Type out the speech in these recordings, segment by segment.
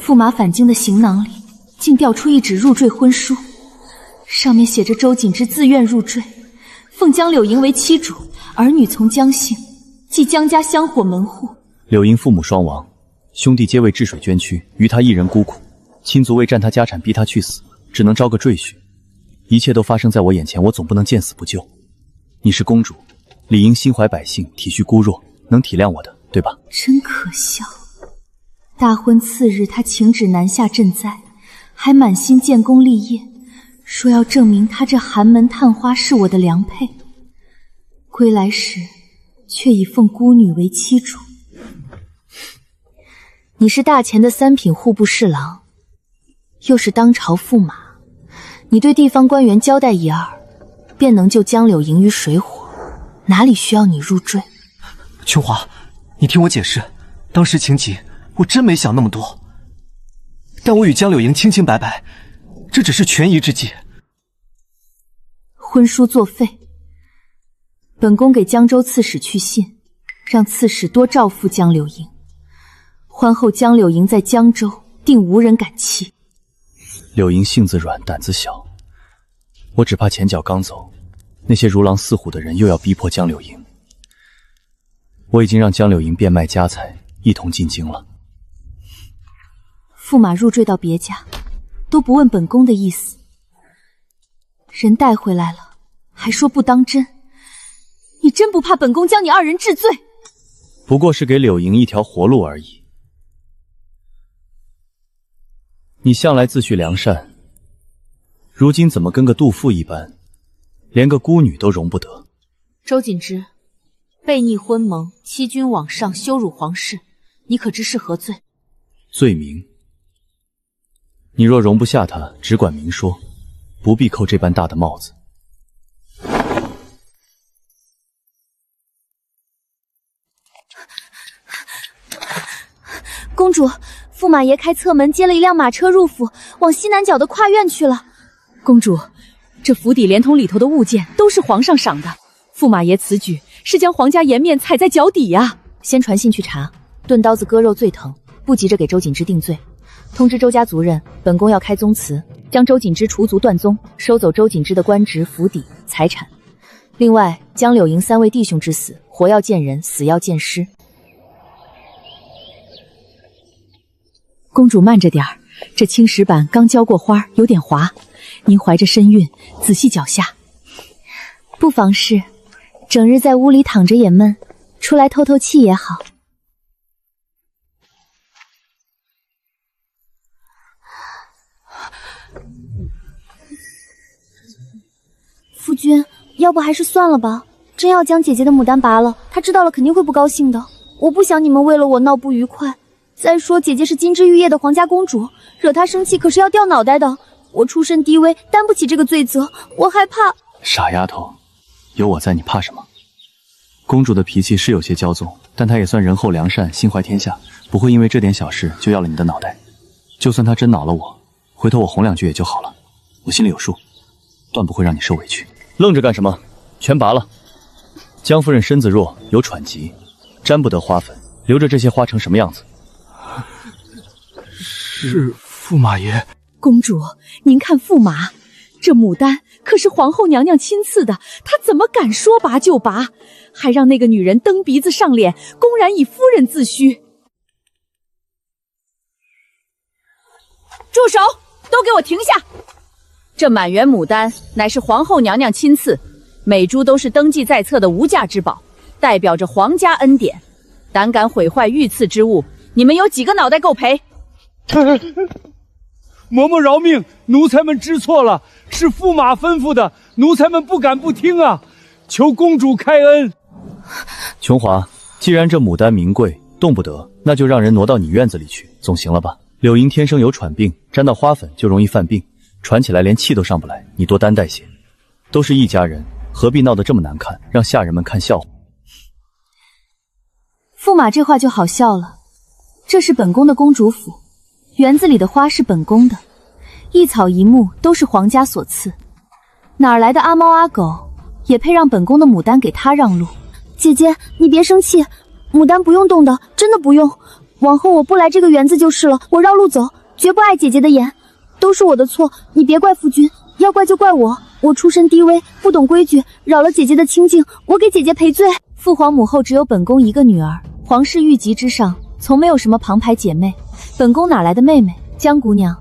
驸马返京的行囊里竟掉出一纸入赘婚书，上面写着周瑾之自愿入赘，奉江柳营为妻主，儿女从江姓，即江家香火门户。柳营父母双亡，兄弟皆为治水捐躯，余他一人孤苦，亲族为占他家产逼他去死，只能招个赘婿。一切都发生在我眼前，我总不能见死不救。你是公主，理应心怀百姓，体恤孤弱，能体谅我的，对吧？真可笑！大婚次日，他请旨南下赈灾，还满心建功立业，说要证明他这寒门探花是我的良配。归来时，却已奉孤女为妻主。你是大前的三品户部侍郎，又是当朝驸马，你对地方官员交代一二，便能救江柳营于水火，哪里需要你入赘？琼华，你听我解释，当时情急，我真没想那么多。但我与江柳营清清白白，这只是权宜之计。婚书作废，本宫给江州刺史去信，让刺史多照拂江柳营。婚后江柳营在江州定无人敢欺。柳营性子软，胆子小，我只怕前脚刚走，那些如狼似虎的人又要逼迫江柳营。我已经让江柳营变卖家财，一同进京了。驸马入赘到别家，都不问本宫的意思，人带回来了，还说不当真。你真不怕本宫将你二人治罪？不过是给柳营一条活路而已。你向来自诩良善，如今怎么跟个妒妇一般，连个孤女都容不得？周瑾之，悖逆婚盟，欺君罔上，羞辱皇室，你可知是何罪？罪名？你若容不下他，只管明说，不必扣这般大的帽子。公主，驸马爷开侧门接了一辆马车入府，往西南角的跨院去了。公主，这府邸连同里头的物件都是皇上赏的，驸马爷此举是将皇家颜面踩在脚底呀！先传信去查，钝刀子割肉最疼，不急着给周瑾之定罪。通知周家族人，本宫要开宗祠，将周瑾之除族断宗，收走周瑾之的官职、府邸、财产。另外，江柳营3位弟兄之死，活要见人，死要见尸。公主慢着点儿，这青石板刚浇过花，有点滑，您怀着身孕，仔细脚下。不妨事，整日在屋里躺着也闷，出来透透气也好。夫君，要不还是算了吧，真要将姐姐的牡丹拔了，她知道了肯定会不高兴的。我不想你们为了我闹不愉快。再说姐姐是金枝玉叶的皇家公主，惹她生气可是要掉脑袋的。我出身低微，担不起这个罪责，我害怕。傻丫头，有我在，你怕什么？公主的脾气是有些骄纵，但她也算仁厚良善，心怀天下，不会因为这点小事就要了你的脑袋。就算她真恼了我，回头我哄2句也就好了，我心里有数，断不会让你受委屈。愣着干什么？全拔了。江夫人身子弱，有喘疾，沾不得花粉，留着这些花成什么样子？是驸马爷。公主，您看驸马，这牡丹可是皇后娘娘亲赐的，她怎么敢说拔就拔？还让那个女人蹬鼻子上脸，公然以夫人自居。住手！都给我停下！这满园牡丹乃是皇后娘娘亲赐，每株都是登记在册的无价之宝，代表着皇家恩典。胆敢毁坏御赐之物，你们有几个脑袋够赔？嬷嬷饶命，奴才们知错了，是驸马吩咐的，奴才们不敢不听啊！求公主开恩。琼华，既然这牡丹名贵，动不得，那就让人挪到你院子里去，总行了吧？柳营天生有喘病，沾到花粉就容易犯病，喘起来连气都上不来，你多担待些。都是一家人，何必闹得这么难看，让下人们看笑话？驸马这话就好笑了，这是本宫的公主府，园子里的花是本宫的，一草一木都是皇家所赐，哪儿来的阿猫阿狗，也配让本宫的牡丹给他让路？姐姐，你别生气，牡丹不用动的，真的不用。往后我不来这个园子就是了，我绕路走，绝不碍姐姐的眼，都是我的错，你别怪夫君，要怪就怪我，我出身低微，不懂规矩，扰了姐姐的清静，我给姐姐赔罪。父皇母后只有本宫一个女儿，皇室御级之上，从没有什么旁派姐妹，本宫哪来的妹妹？江姑娘，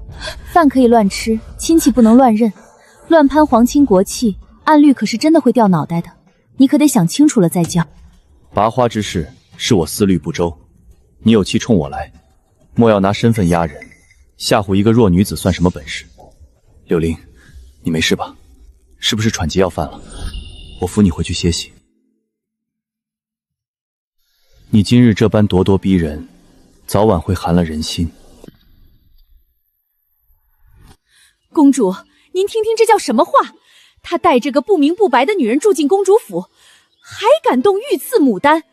饭可以乱吃，亲戚不能乱认，乱攀皇亲国戚，按律可是真的会掉脑袋的，你可得想清楚了再叫。拔花之事是我思虑不周，你有气冲我来，莫要拿身份压人，吓唬一个弱女子算什么本事？柳玲，你没事吧？是不是喘急要犯了？我扶你回去歇息。你今日这般咄咄逼人，早晚会寒了人心。公主，您听听这叫什么话？他带着个不明不白的女人住进公主府，还敢动御赐牡丹，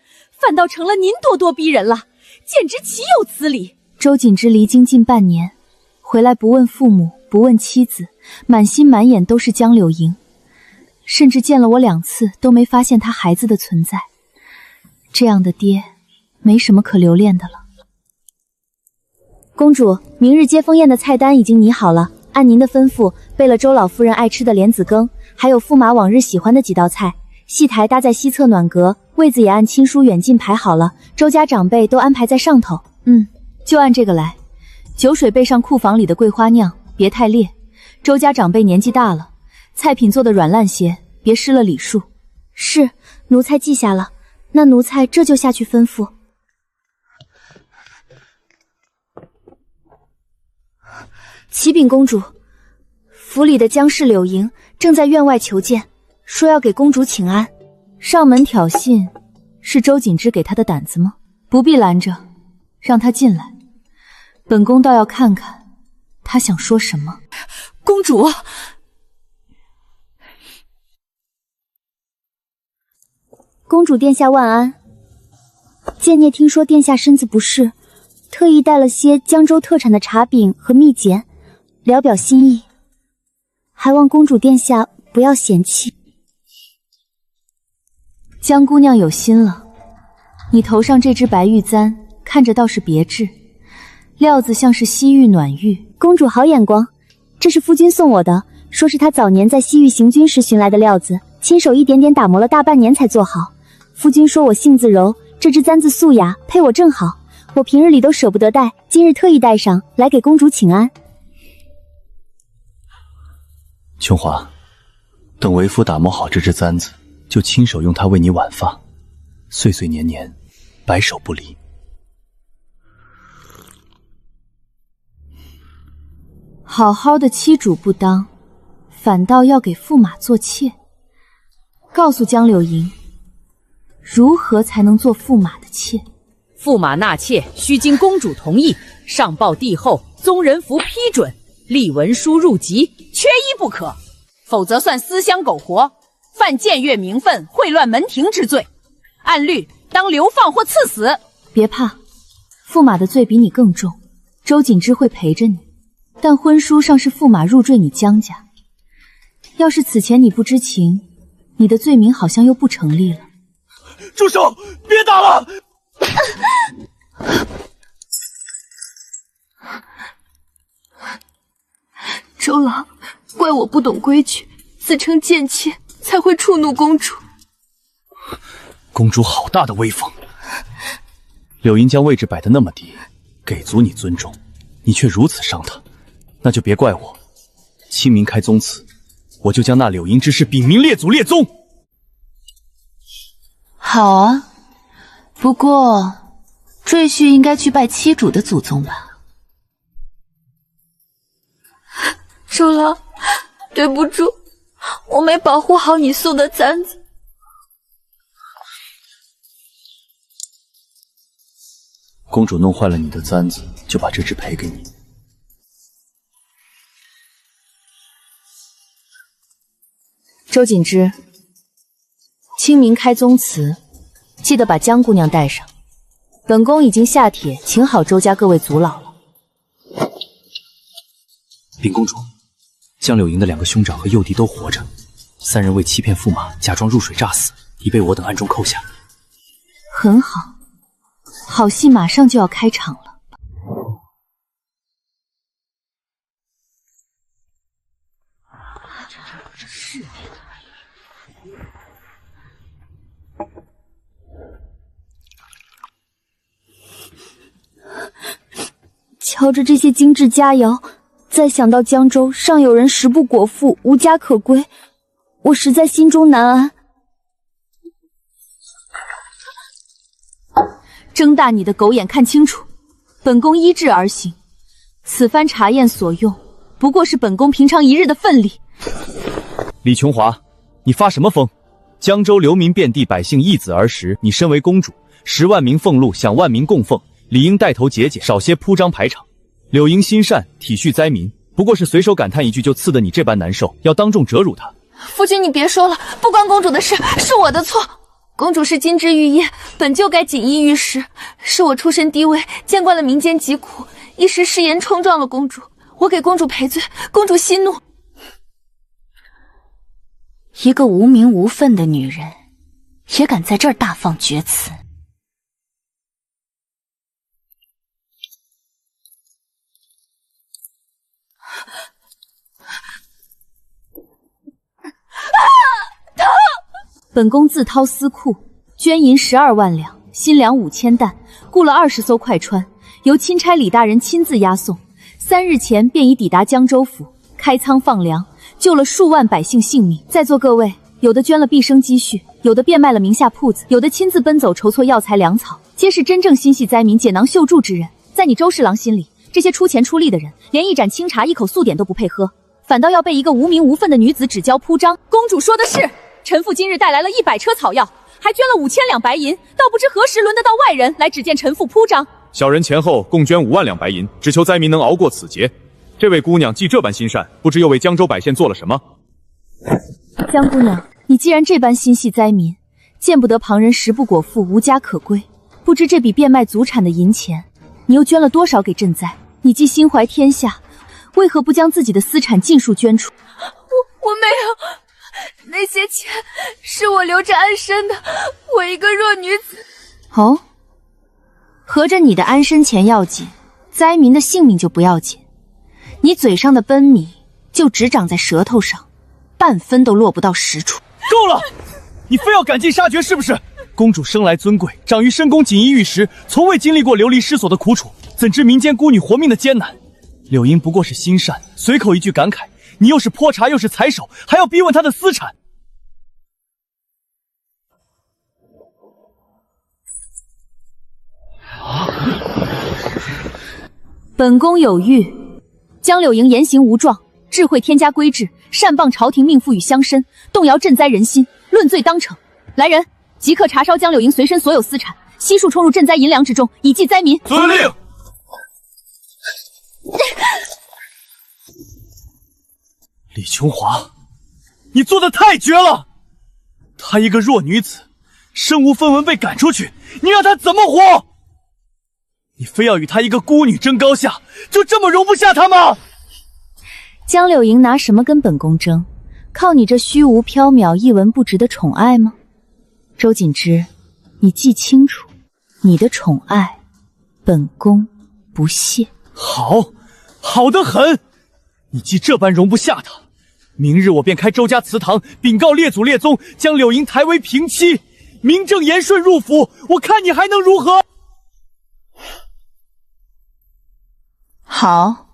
反倒成了您咄咄逼人了，简直岂有此理！周瑾之离京近半年，回来不问父母，不问妻子，满心满眼都是江柳莹，甚至见了我2次都没发现他孩子的存在。这样的爹，没什么可留恋的了。公主，明日接风宴的菜单已经拟好了，按您的吩咐备了周老夫人爱吃的莲子羹，还有驸马往日喜欢的几道菜。戏台搭在西侧暖阁，位子也按亲疏远近排好了，周家长辈都安排在上头。就按这个来。酒水备上库房里的桂花酿，别太烈。周家长辈年纪大了，菜品做得软烂些，别失了礼数。是，奴才记下了。那奴才这就下去吩咐。启禀公主，府里的江氏柳莹正在院外求见，说要给公主请安。上门挑衅，是周瑾之给他的胆子吗？不必拦着，让他进来。本宫倒要看看他想说什么。公主，公主殿下万安。贱妾听说殿下身子不适，特意带了些江州特产的茶饼和蜜饯，聊表心意，还望公主殿下不要嫌弃。江姑娘有心了，你头上这只白玉簪看着倒是别致，料子像是西域暖玉。公主好眼光，这是夫君送我的，说是他早年在西域行军时寻来的料子，亲手一点点打磨了大半年才做好。夫君说我性子柔，这只簪子素雅，配我正好。我平日里都舍不得戴，今日特意戴上来给公主请安。琼华，等为夫打磨好这只簪子，就亲手用它为你挽发，岁岁年年，白首不离。好好的妻主不当，反倒要给驸马做妾。告诉江柳莹，如何才能做驸马的妾？驸马纳妾须经公主同意，上报帝后，宗人府批准，立文书入籍，缺一不可，否则算私相苟活，犯僭越名分、秽乱门庭之罪，按律当流放或赐死。别怕，驸马的罪比你更重，周瑾之会陪着你，但婚书上是驸马入赘你江家，要是此前你不知情，你的罪名好像又不成立了。住手！别打了！周郎，怪我不懂规矩，自称贱妾，才会触怒公主。公主好大的威风！柳莹将位置摆得那么低，给足你尊重，你却如此伤她，那就别怪我。清明开宗祠，我就将那柳莹之事禀明列祖列宗。好啊，不过赘婿应该去拜妻主的祖宗吧。周郎，对不住，我没保护好你送的簪子。公主弄坏了你的簪子，就把这只赔给你。周瑾之，清明开宗祠，记得把江姑娘带上。本宫已经下帖请好周家各位族老了。禀公主，江柳莹的2个兄长和幼弟都活着，3人为欺骗驸马，假装入水诈死，已被我等暗中扣下。很好，好戏马上就要开场了。瞧着这些精致佳肴，再想到江州尚有人食不果腹，无家可归，我实在心中难安。睁大你的狗眼看清楚，本宫依制而行。此番茶宴所用，不过是本宫平常一日的分例。李琼华，你发什么疯？江州流民遍地，百姓易子而食。你身为公主，10万名俸禄享万民供奉，理应带头节俭，少些铺张排场。柳莹心善，体恤灾民，不过是随手感叹一句，就刺得你这般难受，要当众折辱她。夫君，你别说了，不关公主的事，是我的错。公主是金枝玉叶，本就该锦衣玉食，是我出身低微，见惯了民间疾苦，一时失言冲撞了公主，我给公主赔罪，公主息怒。一个无名无分的女人，也敢在这儿大放厥词。本宫自掏私库，捐银12万两，新粮5000担，雇了20艘快船，由钦差李大人亲自押送。3日前便已抵达江州府，开仓放粮，救了数万百姓性命。在座各位，有的捐了毕生积蓄，有的变卖了名下铺子，有的亲自奔走筹措药材粮草，皆是真正心系灾民、解囊救助之人。在你周侍郎心里，这些出钱出力的人，连一盏清茶、一口素点都不配喝，反倒要被一个无名无分的女子指教铺张。公主说的是。臣妇今日带来了100车草药，还捐了5000两白银，倒不知何时轮得到外人来指见臣妇铺张。小人前后共捐5万两白银，只求灾民能熬过此劫。这位姑娘既这般心善，不知又为江州百姓做了什么？江姑娘，你既然这般心系灾民，见不得旁人食不果腹，无家可归，不知这笔变卖祖产的银钱，你又捐了多少给赈灾？你既心怀天下，为何不将自己的私产尽数捐出？我没有。那些钱是我留着安身的，我一个弱女子。哦，合着你的安身钱要紧，灾民的性命就不要紧？你嘴上的奔米就只长在舌头上，半分都落不到实处。够了！你非要赶尽杀绝是不是？公主生来尊贵，长于深宫锦衣玉食，从未经历过流离失所的苦楚，怎知民间孤女活命的艰难？柳莹不过是心善，随口一句感慨，你又是泼茶又是踩手，还要逼问她的私产。本宫有谕，江柳莹言行无状，智慧添加规制，擅谤朝廷命妇与乡绅，动摇赈灾人心，论罪当惩。来人，即刻查烧江柳莹随身所有私产，悉数充入赈灾银粮之中，以济灾民。遵令。李琼华，你做的太绝了！她一个弱女子，身无分文被赶出去，你让她怎么活？你非要与她一个孤女争高下，就这么容不下她吗？江柳莹拿什么跟本宫争？靠你这虚无缥缈、一文不值的宠爱吗？周锦之，你记清楚，你的宠爱，本宫不屑。好，好得很！你既这般容不下她，明日我便开周家祠堂，禀告列祖列宗，将柳莹抬为平妻，名正言顺入府，我看你还能如何？好，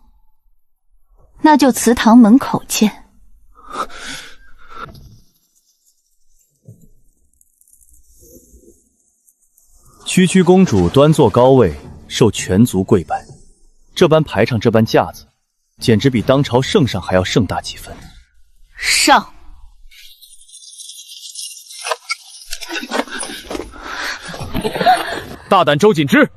那就祠堂门口见。区区公主端坐高位，受全族跪拜，这般排场，这般架子，简直比当朝圣上还要盛大几分。上！大胆周锦之，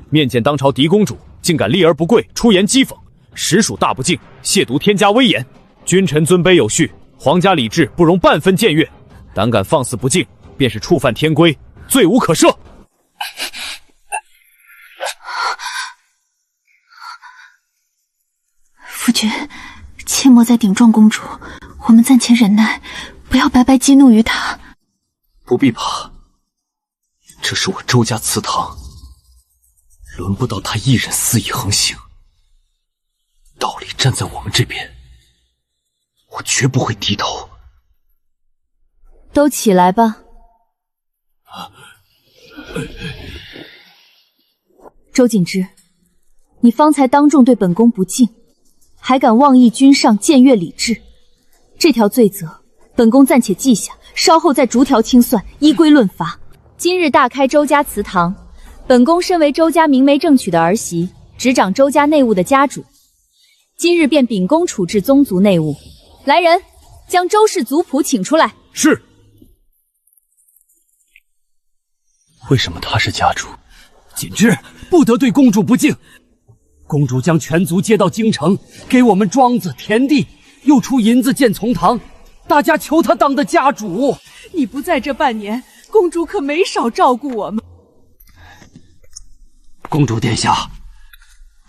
面见当朝嫡公主，竟敢立而不跪，出言讥讽，实属大不敬，亵渎天家威严。君臣尊卑有序，皇家礼制不容半分僭越，胆敢放肆不敬，便是触犯天规，罪无可赦。夫君，切莫再顶撞公主，我们暂且忍耐，不要白白激怒于她。不必怕，这是我周家祠堂，轮不到他一人肆意横行。道理站在我们这边，我绝不会低头。都起来吧。周景之，你方才当众对本宫不敬，还敢妄议君上僭越礼制，这条罪责，本宫暂且记下，稍后再逐条清算，依规论罚。今日大开周家祠堂，本宫身为周家明媒正娶的儿媳，执掌周家内务的家主，今日便秉公处置宗族内务。来人，将周氏族谱请出来。是。为什么他是家主？锦之不得对公主不敬。公主将全族接到京城，给我们庄子田地，又出银子建从堂，大家求她当的家主。你不在这半年，公主可没少照顾我们。公主殿下，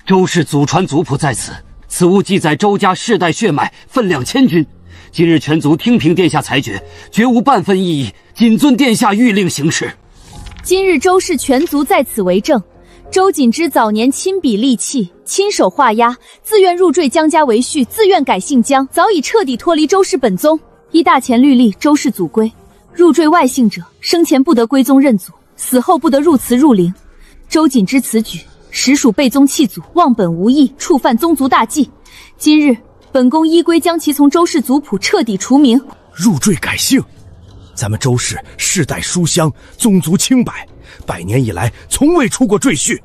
周氏祖传族谱在此，此物记载周家世代血脉，分量千钧。今日全族听凭殿下裁决，绝无半分异议，谨遵殿下谕令行事。今日周氏全族在此为证，周景之早年亲笔利器，亲手画押，自愿入赘江家为婿，自愿改姓江，早已彻底脱离周氏本宗。依大前律例，周氏祖规，入赘外姓者，生前不得归宗认祖，死后不得入祠入陵。周景之此举，实属背宗弃祖，忘本无义，触犯宗族大忌。今日本宫依规将其从周氏族谱彻底除名。入赘改姓？咱们周氏世代书香，宗族清白，100年以来从未出过赘婿，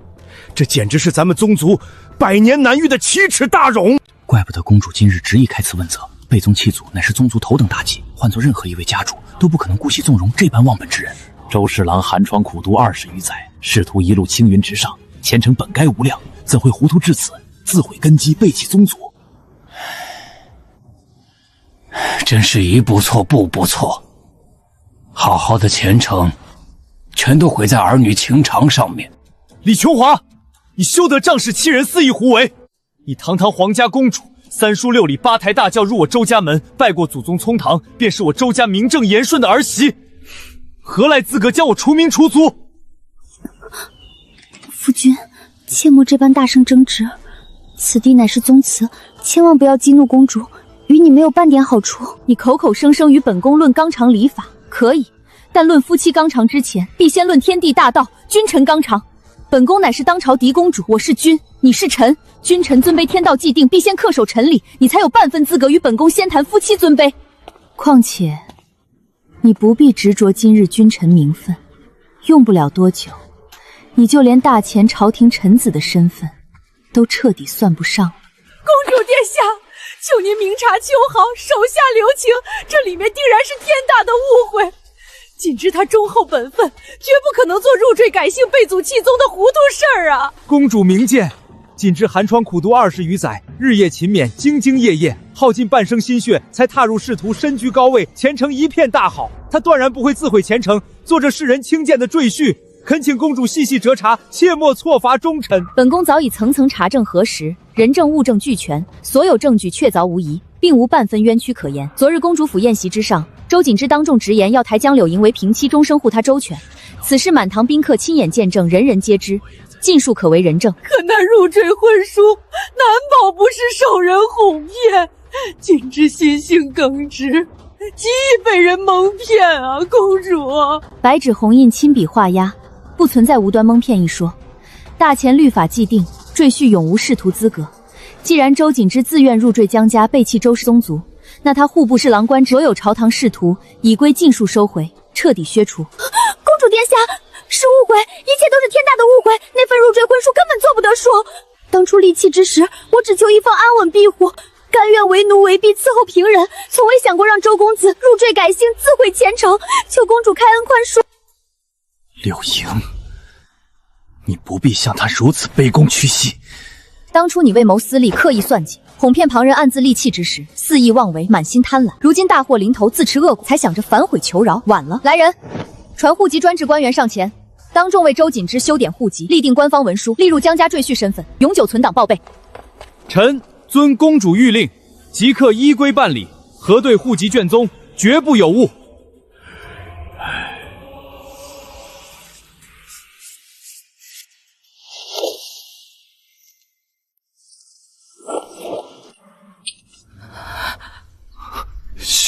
这简直是咱们宗族100年难遇的奇耻大辱。怪不得公主今日执意开此问责，背宗弃祖乃是宗族头等大忌，换做任何一位家主都不可能姑息纵容这般忘本之人。周侍郎寒窗苦读20余载，仕途一路青云直上，前程本该无量，怎会糊涂至此，自毁根基，背弃宗族？真是一步错步步错，好好的前程全都毁在儿女情长上面。李琼华，你休得仗势欺人，肆意胡为！你堂堂皇家公主，3书6礼8抬大轿入我周家门，拜过祖宗葱堂，便是我周家名正言顺的儿媳，何来资格将我除名除族？夫君，切莫这般大声争执，此地乃是宗祠，千万不要激怒公主，与你没有半点好处。你口口声声与本宫论纲常礼法，可以，但论夫妻纲常之前，必先论天地大道，君臣纲常。本宫乃是当朝嫡公主，我是君，你是臣，君臣尊卑天道既定，必先恪守臣礼，你才有半分资格与本宫先谈夫妻尊卑。况且，你不必执着今日君臣名分，用不了多久，你就连大前朝廷臣子的身份都彻底算不上了。公主殿下，求您明察秋毫，手下留情，这里面定然是天大的误会。锦之他忠厚本分，绝不可能做入赘改姓、背祖弃宗的糊涂事儿啊！公主明鉴，锦之寒窗苦读20余载，日夜勤勉，兢兢业业，耗尽半生心血，才踏入仕途，身居高位，前程一片大好。他断然不会自毁前程，做着世人轻贱的赘婿。恳请公主细细折查，切莫错罚忠臣。本宫早已层层查证核实，人证物证俱全，所有证据确凿无疑，并无半分冤屈可言。昨日公主府宴席之上，周景之当众直言要抬江柳营为平妻，终生护她周全。此事满堂宾客亲眼见证，人人皆知，尽数可为人证。可那入赘婚书，难保不是受人哄骗。锦之心性耿直，极易被人蒙骗啊！公主，白纸红印亲笔画押，不存在无端蒙骗一说。大前律法既定，赘婿永无仕途资格。既然周景之自愿入赘江家，背弃周氏宗族，那他户部侍郎官职所有朝堂仕途已归尽数收回，彻底削除。公主殿下，是误会，一切都是天大的误会。那份入赘婚书根本做不得数。当初立契之时，我只求一方安稳庇护，甘愿为奴为婢伺候平人，从未想过让周公子入赘改姓，自毁前程。求公主开恩宽恕。柳莹，你不必向他如此卑躬屈膝。当初你为谋私利，刻意算计，哄骗旁人暗自立契之时，肆意妄为，满心贪婪。如今大祸临头，自持恶果，才想着反悔求饶，晚了。来人，传户籍专制官员上前，当众为周景之修点户籍，立定官方文书，立入江家赘婿身份，永久存档报备。臣遵公主谕令，即刻依规办理，核对户籍卷宗，绝不有误。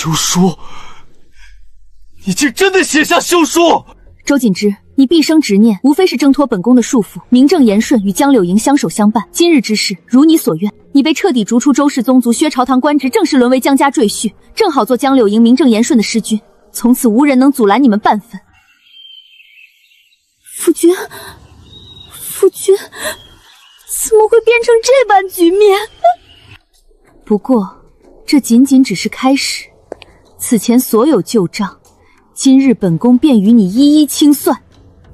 休书？你竟真的写下休书！周锦之，你毕生执念，无非是挣脱本宫的束缚，名正言顺与江柳营相守相伴。今日之事，如你所愿，你被彻底逐出周氏宗族，薛朝堂官职，正式沦为江家赘婿，正好做江柳营名正言顺的师君，从此无人能阻拦你们半分。夫君，夫君，怎么会变成这般局面？不过，这仅仅只是开始，此前所有旧账，今日本宫便与你一一清算。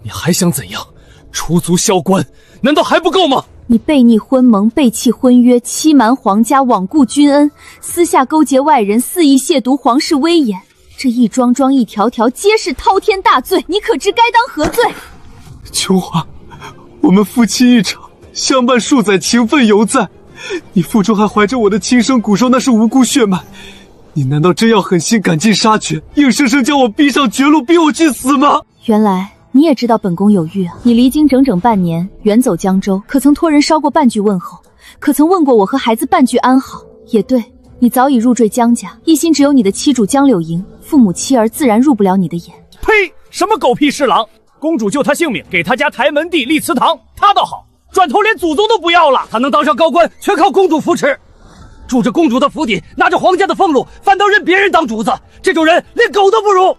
你还想怎样？出族萧关，难道还不够吗？你悖逆婚盟，背弃婚约，欺瞒皇家，罔顾君恩，私下勾结外人，肆意亵渎皇室威严，这一桩桩一条条皆是滔天大罪，你可知该当何罪？琼华，我们夫妻一场，相伴数载，情分犹在。你腹中还怀着我的亲生骨肉，那是无辜血脉。你难道真要狠心赶尽杀绝，硬生生将我逼上绝路，逼我去死吗？原来你也知道本宫有孕啊！你离京整整半年，远走江州，可曾托人捎过半句问候？可曾问过我和孩子半句安好？也对，你早已入赘江家，一心只有你的妻主江柳营，父母妻儿自然入不了你的眼。呸！什么狗屁侍郎！公主救他性命，给他家抬门第立祠堂，他倒好，转头连祖宗都不要了。他能当上高官，全靠公主扶持。住着公主的府邸，拿着皇家的俸禄，反倒认别人当主子，这种人连狗都不如。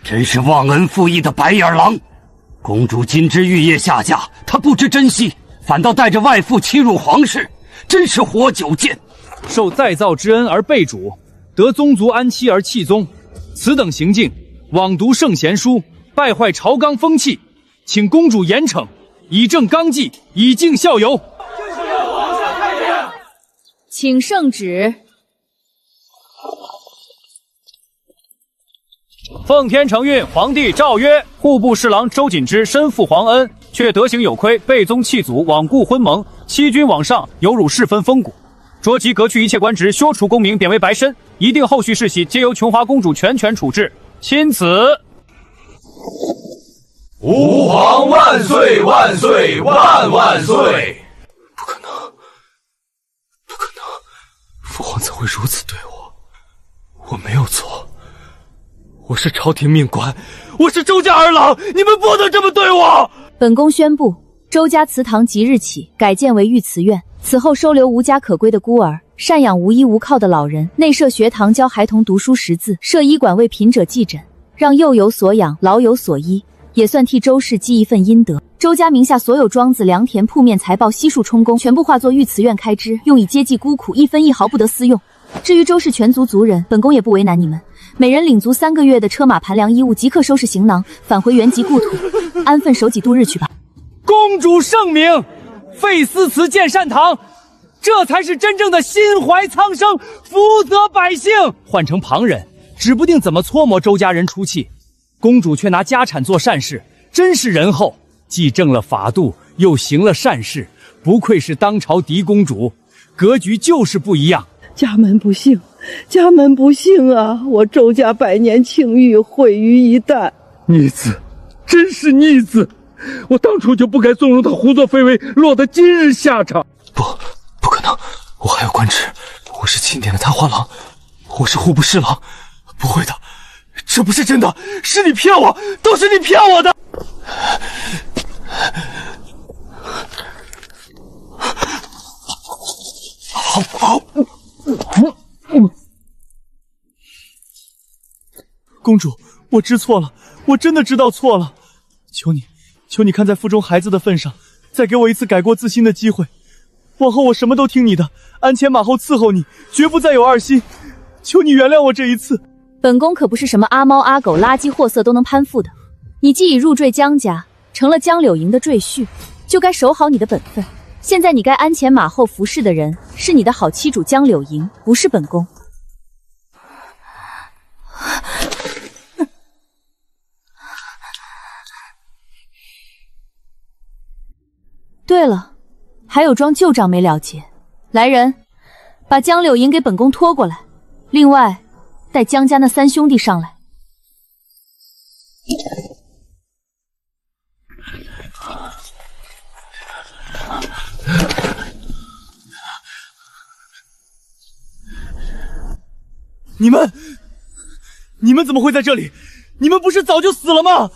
真是忘恩负义的白眼狼！公主金枝玉叶下嫁，他不知珍惜，反倒带着外父欺辱皇室，真是活久见。受再造之恩而被主，得宗族安妻而弃宗，此等行径，枉读圣贤书，败坏朝纲风气，请公主严惩，以正纲纪，以儆效尤。请圣旨。奉天承运，皇帝诏曰：户部侍郎周锦之身负皇恩，却德行有亏，背宗弃祖，罔顾婚盟，欺君罔上，有辱世分风骨，着即革去一切官职，削除功名，贬为白身，一定后续世袭皆由琼华公主全权处置。钦此。吾皇万岁万岁万万岁！不可能，不可能！父皇怎会如此对我？我没有错，我是朝廷命官，我是周家儿郎，你们不能这么对我！本宫宣布，周家祠堂即日起改建为御祠院，此后收留无家可归的孤儿，赡养无依无靠的老人，内设学堂教孩童读书识字，设医馆为贫者济诊，让幼有所养，老有所依，也算替周氏积一份阴德。周家名下所有庄子、良田、铺面、财宝悉数充公，全部化作御祠院开支，用以接济孤苦，一分一毫不得私用。至于周氏全族族人，本宫也不为难你们，每人领足3个月的车马盘粮衣物，即刻收拾行囊，返回原籍故土，安分守己度日去吧。公主圣明，废思祠建善堂，这才是真正的心怀苍生，福泽百姓。换成旁人，指不定怎么搓磨周家人出气，公主却拿家产做善事，真是仁厚，既正了法度，又行了善事，不愧是当朝嫡公主，格局就是不一样。家门不幸，家门不幸啊！我周家百年庆誉毁于一旦。逆子，真是逆子！我当初就不该纵容他胡作非为，落得今日下场。不可能！我还有官职，我是钦点的探花郎，我是户部侍郎。不会的，这不是真的，是你骗我，都是你骗我的！公主，我知错了，我真的知道错了，求你看在腹中孩子的份上，再给我一次改过自新的机会。往后我什么都听你的，鞍前马后伺候你，绝不再有二心。求你原谅我这一次。本宫可不是什么阿猫阿狗、垃圾货色都能攀附的。你既已入赘江家，成了江柳营的赘婿，就该守好你的本分。现在你该鞍前马后服侍的人是你的好妻主江柳营，不是本宫。对了，还有桩旧账没了结。来人，把江柳营给本宫拖过来。另外，带江家那3兄弟上来。你们怎么会在这里？你们不是早就死了吗？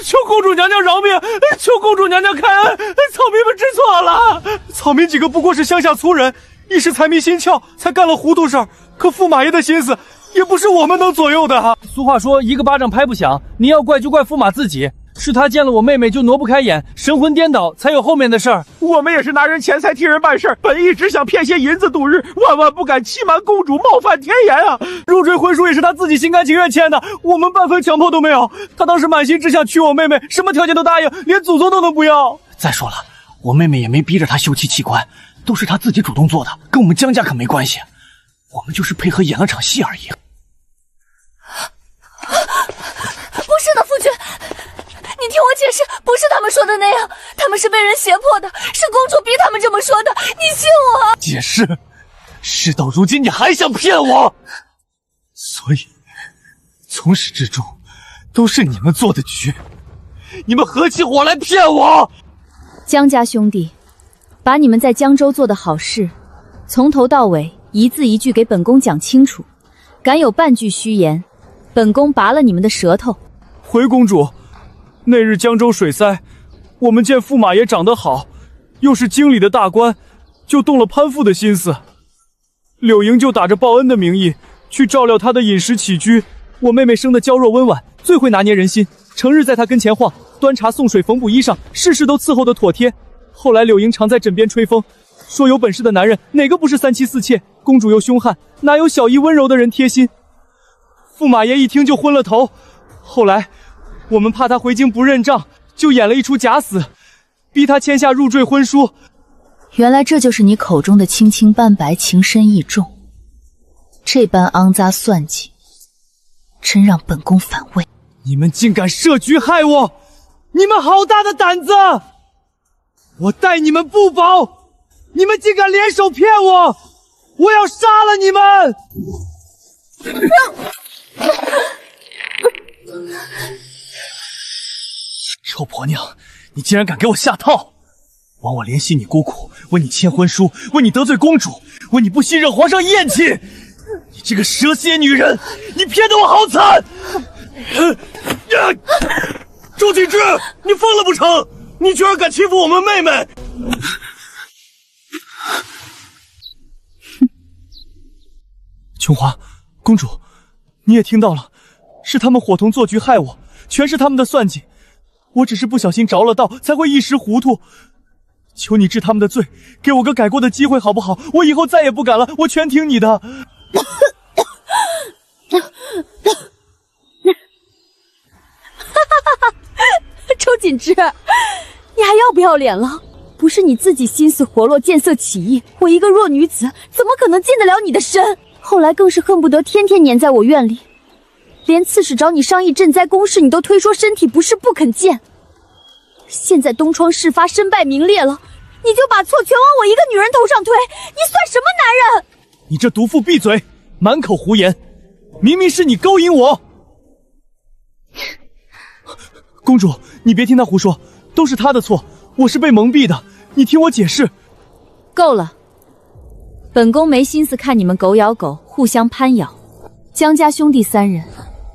求公主娘娘饶命！求公主娘娘开恩！草民们知错了。草民几个不过是乡下粗人，一时财迷心窍，才干了糊涂事儿。可驸马爷的心思，也不是我们能左右的。俗话说，一个巴掌拍不响，你要怪就怪驸马自己。是他见了我妹妹就挪不开眼，神魂颠倒，才有后面的事儿。我们也是拿人钱财替人办事，本意只想骗些银子度日，万万不敢欺瞒公主，冒犯天颜啊！入赘婚书也是他自己心甘情愿签的，我们半分强迫都没有。他当时满心只想娶我妹妹，什么条件都答应，连祖宗都能不要。再说了，我妹妹也没逼着他休妻弃官，都是他自己主动做的，跟我们江家可没关系。我们就是配合演了场戏而已。不是的，夫君。你听我解释，不是他们说的那样，他们是被人胁迫的，是公主逼他们这么说的，你信我？解释？事到如今你还想骗我？所以，从始至终都是你们做的局，你们合起伙来骗我！江家兄弟，把你们在江州做的好事，从头到尾一字一句给本宫讲清楚，敢有半句虚言，本宫拔了你们的舌头。回公主。那日江州水灾，我们见驸马爷长得好，又是京里的大官，就动了攀附的心思。柳莹就打着报恩的名义去照料他的饮食起居。我妹妹生得娇弱温婉，最会拿捏人心，成日在他跟前晃，端茶送水，缝补衣裳，事事都伺候得妥帖。后来柳莹常在枕边吹风，说有本事的男人哪个不是三妻四妾？公主又凶悍，哪有小姨温柔的人贴心？驸马爷一听就昏了头。后来我们怕他回京不认账，就演了一出假死，逼他签下入赘婚书。原来这就是你口中的清清半白，情深意重。这般肮脏算计，真让本宫反胃。你们竟敢设局害我！你们好大的胆子！我待你们不薄，你们竟敢联手骗我！我要杀了你们！臭婆娘，你竟然敢给我下套！枉我怜惜你孤苦，为你签婚书，为你得罪公主，为你不惜惹皇上厌弃。你这个蛇蝎女人，你骗得我好惨！周景之，你疯了不成？你居然敢欺负我们妹妹！琼华，公主，你也听到了，是他们伙同做局害我，全是他们的算计。我只是不小心着了道，才会一时糊涂。求你治他们的罪，给我个改过的机会好不好？我以后再也不敢了，我全听你的。周锦之，你还要不要脸了？不是你自己心思活络，见色起意，我一个弱女子怎么可能进得了你的身？后来更是恨不得天天黏在我院里，连刺史找你商议赈灾公事，你都推说身体不适不肯见。现在东窗事发，身败名裂了，你就把错全往我一个女人头上推，你算什么男人？你这毒妇闭嘴，满口胡言！明明是你勾引我。公主，你别听他胡说，都是他的错，我是被蒙蔽的，你听我解释。够了，本宫没心思看你们狗咬狗，互相攀咬。江家兄弟三人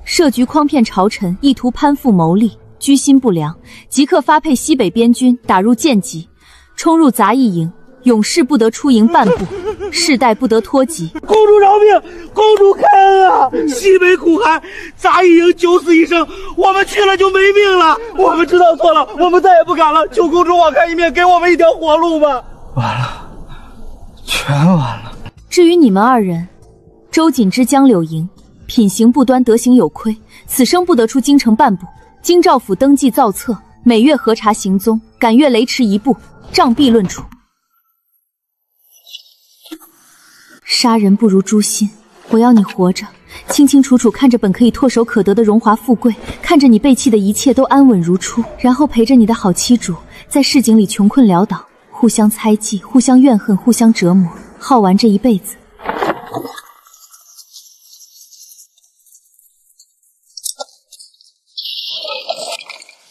设局诓骗朝臣，意图攀附谋利，居心不良，即刻发配西北边军，打入剑籍，冲入杂役营，永世不得出营半步，世代不得脱籍。公主饶命！公主开恩啊！西北苦寒，杂役营九死一生，我们去了就没命了。我们知道错了，我们再也不敢了。求公主网开一面，给我们一条活路吧。完了，全完了。至于你们二人，周锦之、江柳莹，品行不端，德行有亏，此生不得出京城半步。京兆府登记造册，每月核查行踪，敢越雷池一步，杖毙论处。杀人不如诛心，我要你活着，清清楚楚看着本可以唾手可得的荣华富贵，看着你背弃的一切都安稳如初，然后陪着你的好妻主在市井里穷困潦倒，互相猜忌，互相怨恨，互相折磨，耗完这一辈子。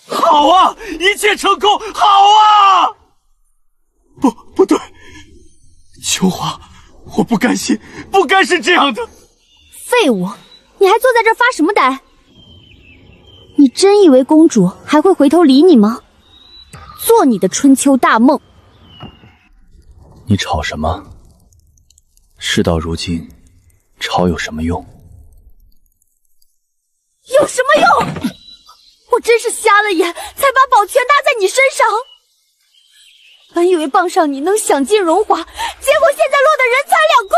好啊，一切成功，好啊！不对，秋华，我不甘心，不该是这样的。废物，你还坐在这儿发什么呆？你真以为公主还会回头理你吗？做你的春秋大梦。你吵什么？事到如今，吵有什么用？有什么用？我真是瞎了眼，才把宝全搭在你身上。本以为傍上你能享尽荣华，结果现在落得人财两空。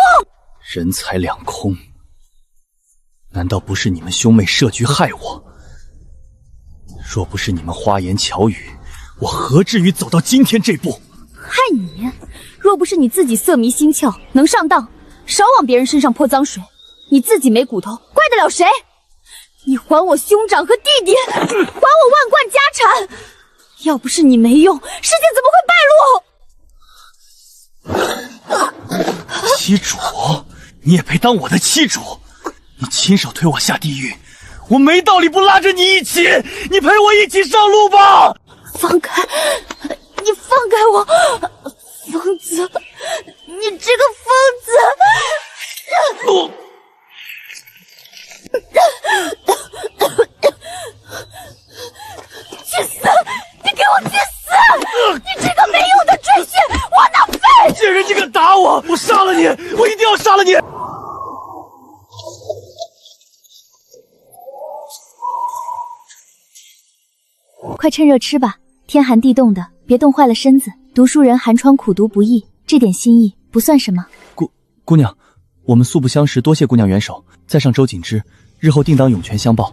人财两空？难道不是你们兄妹设局害我？若不是你们花言巧语，我何至于走到今天这步？害你？若不是你自己色迷心窍，能上当，少往别人身上泼脏水。你自己没骨头，怪得了谁？你还我兄长和弟弟，还我万贯家产。要不是你没用，事情怎么会败露？妻主，你也配当我的妻主？你亲手推我下地狱，我没道理不拉着你一起。你陪我一起上路吧！放开！你放开我！疯子！你这个疯子！去死！你给我去死！你这个没用的赘婿，窝囊废！贱人，你敢打我，我杀了你！我一定要杀了你！快趁热吃吧，天寒地冻的，别冻坏了身子。读书人寒窗苦读不易，这点心意不算什么。姑娘，我们素不相识，多谢姑娘援手。再上周景之，日后定当涌泉相报。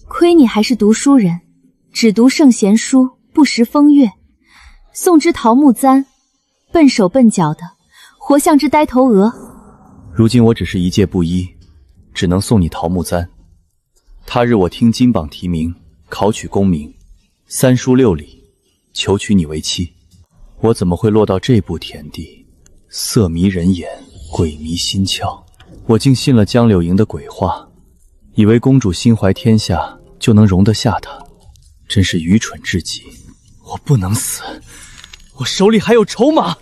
亏你还是读书人，只读圣贤书，不识风月。送之桃木簪，笨手笨脚的，活像只呆头鹅。如今我只是一介布衣，只能送你桃木簪。他日我听金榜题名，考取功名，3书6礼，求娶你为妻。我怎么会落到这步田地？色迷人眼，鬼迷心窍。我竟信了江柳营的鬼话，以为公主心怀天下就能容得下她，真是愚蠢至极。我不能死，我手里还有筹码，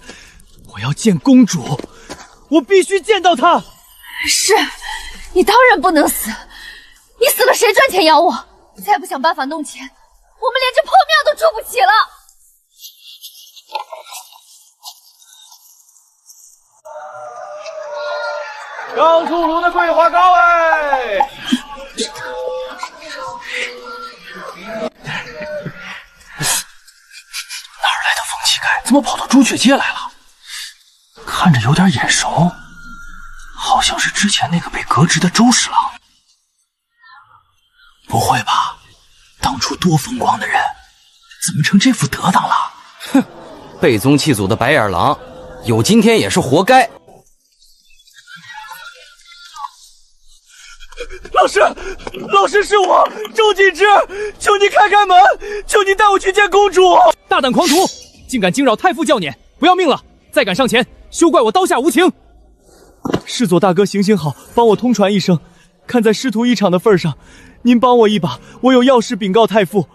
我要见公主，我必须见到她。是，你当然不能死，你死了谁赚钱养我？再不想办法弄钱，我们连这破庙都住不起了。刚出炉的桂花糕哎！哪儿来的风气概？怎么跑到朱雀街来了？看着有点眼熟，好像是之前那个被革职的周侍郎。不会吧？当初多风光的人，怎么成这副德当了？哼，背宗弃祖的白眼狼，有今天也是活该。老师是我，周景之，求你开开门，求你带我去见公主。大胆狂徒，竟敢惊扰太傅教辇，不要命了！再敢上前，休怪我刀下无情。世佐大哥行行好，帮我通传一声，看在师徒一场的份上，您帮我一把，我有要事禀告太傅。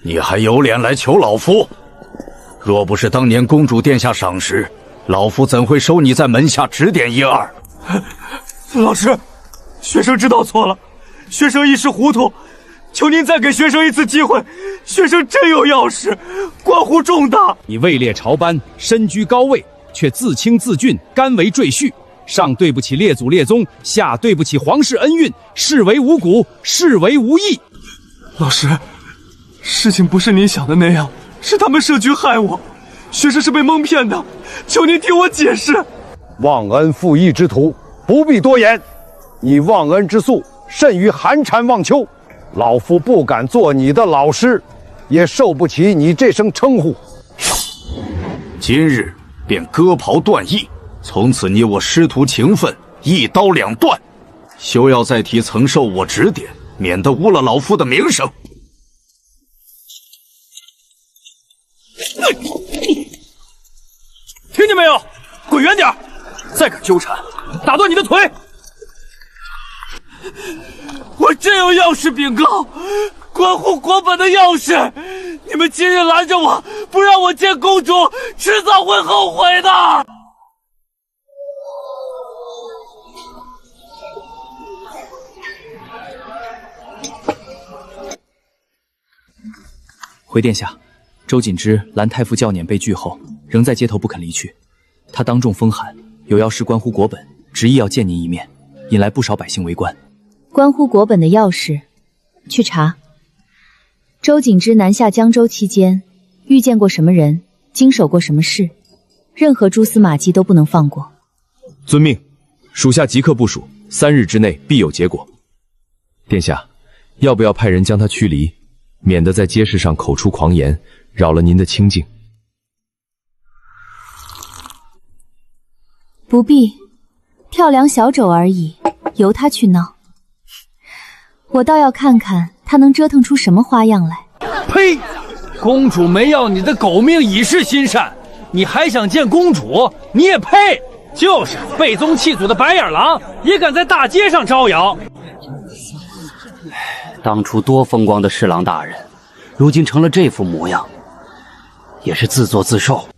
你还有脸来求老夫？若不是当年公主殿下赏识，老夫怎会收你在门下指点一二？老师，学生知道错了，学生一时糊涂，求您再给学生一次机会，学生真有要事，关乎重大。你位列朝班，身居高位，却自轻自峻，甘为赘婿，上对不起列祖列宗，下对不起皇室恩运，视为无骨，视为无义。老师，事情不是您想的那样，是他们设局害我，学生是被蒙骗的，求您听我解释。忘恩负义之徒，不必多言。你忘恩之素，甚于寒蝉忘秋。老夫不敢做你的老师，也受不起你这声称呼。今日便割袍断义，从此你我师徒情分一刀两断，休要再提曾受我指点，免得污了老夫的名声。听见没有？滚远点！再敢纠缠，打断你的腿！我真有要事禀告，关乎国本的要事。你们今日拦着我，不让我见公主，迟早会后悔的。回殿下，周瑾之拦太傅教辇被拒后，仍在街头不肯离去。他当众风喊，有要事关乎国本，执意要见您一面，引来不少百姓围观。关乎国本的要事，去查。周瑾之南下江州期间，遇见过什么人，经手过什么事，任何蛛丝马迹都不能放过。遵命，属下即刻部署，3日之内必有结果。殿下，要不要派人将他驱离，免得在街市上口出狂言，扰了您的清静？不必，跳梁小丑而已，由他去闹。我倒要看看他能折腾出什么花样来。呸！公主没要你的狗命以示心善，你还想见公主？你也配！就是背宗弃祖的白眼狼，也敢在大街上招摇。当初多风光的侍郎大人，如今成了这副模样，也是自作自受。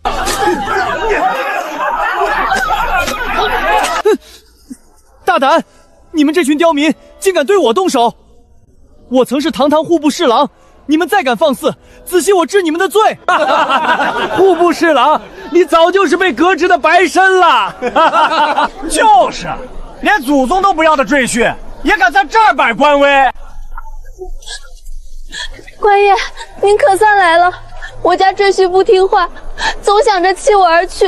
大胆！你们这群刁民竟敢对我动手！我曾是堂堂户部侍郎，你们再敢放肆，仔细我治你们的罪！户部侍郎，你早就是被革职的白参了。就是，连祖宗都不要的赘婿，也敢在这儿摆官威。官爷，您可算来了！我家赘婿不听话，总想着弃我而去，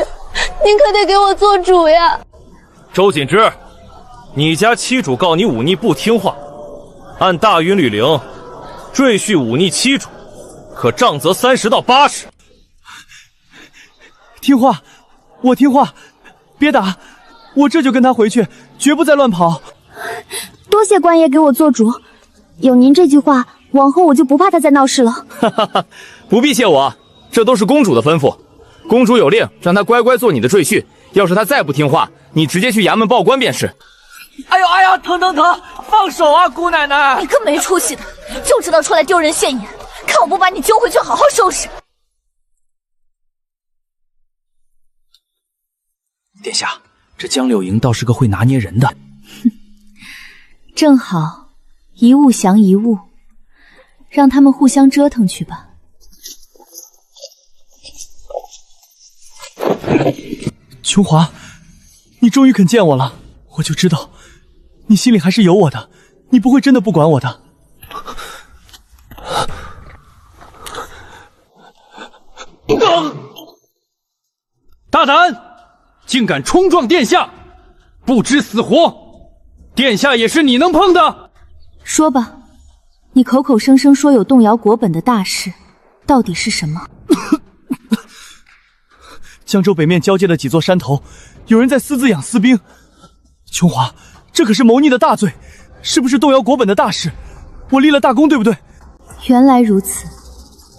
您可得给我做主呀！周瑾之，你家妻主告你忤逆不听话，按大云律令，赘婿忤逆妻主，可杖责30到80。听话，我听话，别打，我这就跟他回去，绝不再乱跑。多谢官爷给我做主，有您这句话，往后我就不怕他再闹事了。哈哈哈，不必谢我，这都是公主的吩咐。公主有令，让他乖乖做你的赘婿。要是他再不听话，你直接去衙门报官便是。哎呦哎呀，疼疼疼！放手啊，姑奶奶！你个没出息的，就知道出来丢人现眼，看我不把你揪回去好好收拾！殿下，这江柳营倒是个会拿捏人的。正好，一物降一物，让他们互相折腾去吧。琼华，你终于肯见我了，我就知道，你心里还是有我的，你不会真的不管我的。大胆，竟敢冲撞殿下，不知死活！殿下也是你能碰的？说吧，你口口声声说有动摇国本的大事，到底是什么？江州北面交界的几座山头，有人在私自养私兵。琼华，这可是谋逆的大罪，是不是动摇国本的大事？我立了大功，对不对？原来如此，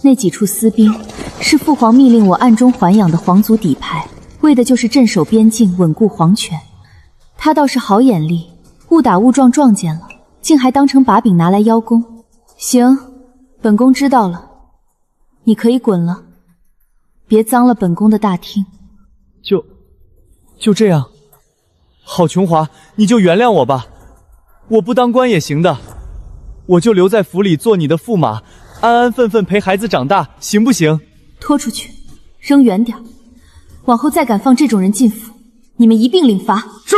那几处私兵是父皇密令我暗中还养的皇族底牌，为的就是镇守边境，稳固皇权。他倒是好眼力，误打误撞撞见了，竟还当成把柄拿来邀功。行，本宫知道了，你可以滚了，别脏了本宫的大厅。就这样。好，琼华，你就原谅我吧，我不当官也行的，我就留在府里做你的驸马，安安分分陪孩子长大，行不行？拖出去，扔远点，往后再敢放这种人进府，你们一并领罚。是。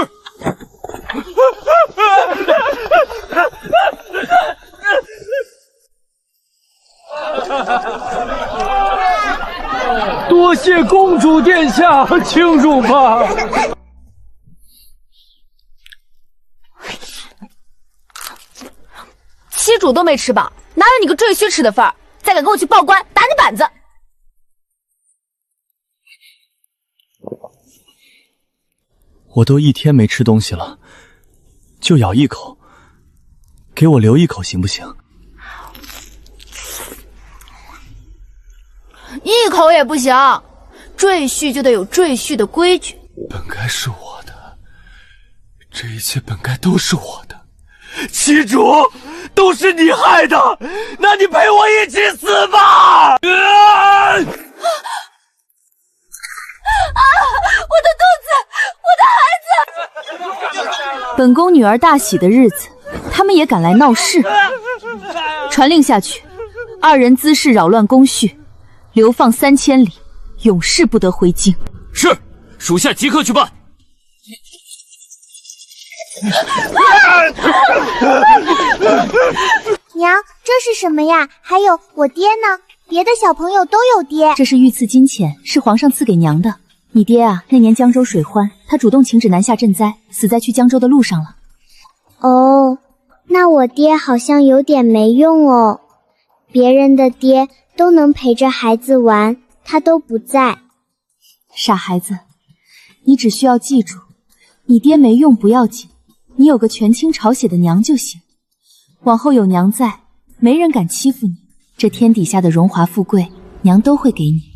多谢公主殿下，请入吧。妻主都没吃饱，哪有你个赘婿吃的份儿？再敢跟我去报官，打你板子！我都1天没吃东西了，就咬一口，给我留一口行不行？一口也不行，赘婿就得有赘婿的规矩。本该是我的，这一切本该都是我的。妻主，都是你害的，那你陪我一起死吧！本宫女儿大喜的日子，他们也敢来闹事？传令下去，二人滋事扰乱宫序，流放3000里，永世不得回京。是，属下即刻去办。娘，这是什么呀？还有我爹呢？别的小朋友都有爹。这是御赐金钱，是皇上赐给娘的。你爹啊，那年江州水患，他主动请旨南下赈灾，死在去江州的路上了。哦，那我爹好像有点没用哦。别人的爹都能陪着孩子玩，他都不在。傻孩子，你只需要记住，你爹没用不要紧，你有个权倾朝血的娘就行。往后有娘在，没人敢欺负你，这天底下的荣华富贵，娘都会给你。